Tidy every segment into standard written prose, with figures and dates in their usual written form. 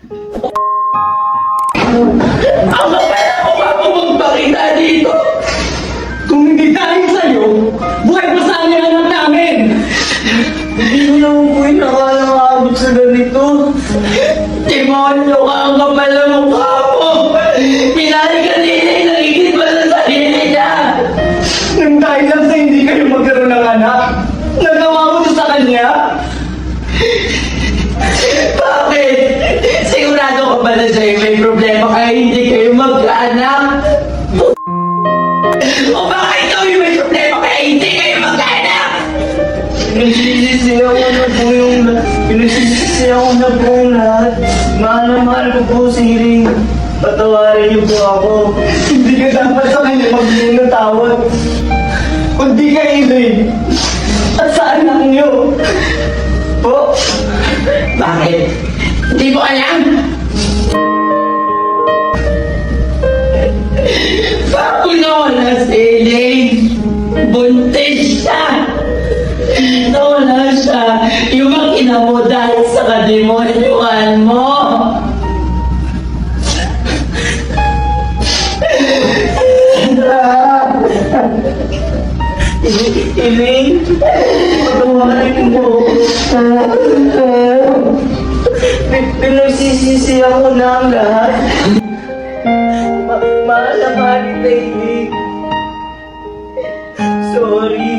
Ang kapal ako ba magpakita dito? Kung hindi dahil sa'yo, buhay pa saan yung anak namin? Hindi ko naman po yung nakalaabot sa ganito. Demonyo ka, ang kapal na mukha mo. Pinari ka nila, nagigit ba sa sarili niya? Nang dahil lang sa hindi kayo magkaroon ng anak, nagawa mo to sa kanya? Bakit? Sigurado ka ba na sa'yo may problema kaya hindi kayo magkaanak? O baka ikaw yung may problema kaya hindi kayo magkaanak? Pinagsisisiyaw ko na po yung lahat. Mahal na mahal ko po si Ring. Patawarin niyo po ako. Hindi ka dapat sa kanya magbigay ng tawad. Kundi kay Ring. At sa anak niyo. Po? Bakit? Hindi mo alam? Nawala si Elaine. Buntis siya. Nawala siya. Yung makina mo dahil sa kademonyuhan mo. Elaine, patawarin mo. Pinagsisisi ako na ang lahat. Mahal na mahal kita, Elaine. Sorry.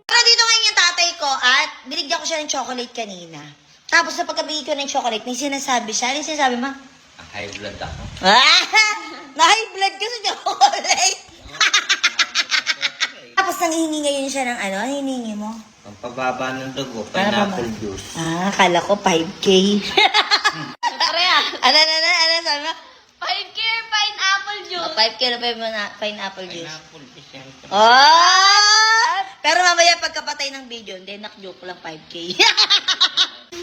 Para dito ngayon yung tatay ko at binigyan ko siya ng chocolate kanina. Tapos sa pagkabigay ko ng chocolate, may sinasabi siya. Ano yung sinasabi mo? High blood ako. Na-high blood ka sa chocolate. Tapos nanghihingi ngayon siya ng ano? Ano hinihingi mo? Ang pababa ng dugo, pineapple juice. Akala ko 5K. Ano sabi mo? 5K or pineapple juice? 5K na pineapple juice. Pineapple juice yan. Pero mamaya pagkapatay ng video, hindi, nakjoke lang 5K.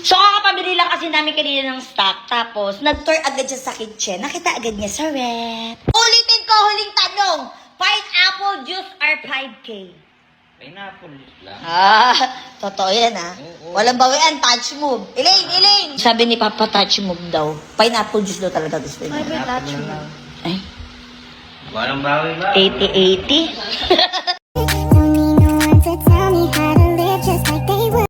So, kakapabili lang kasi namin kanina ng stock. Tapos, nag-tour agad siya sa kitchen. Nakita agad niya sa rep. Ulitin ko, huling tanong. Pineapple juice or 5K? Pineapple juice lang. Totoo yan Oo. Walang bawian, touch move. Elaine! Sabi ni Papa, touch move daw. Pineapple juice daw talaga gusto niya. Pineapple na lang. Ay, Walang bawi ba? 80-80.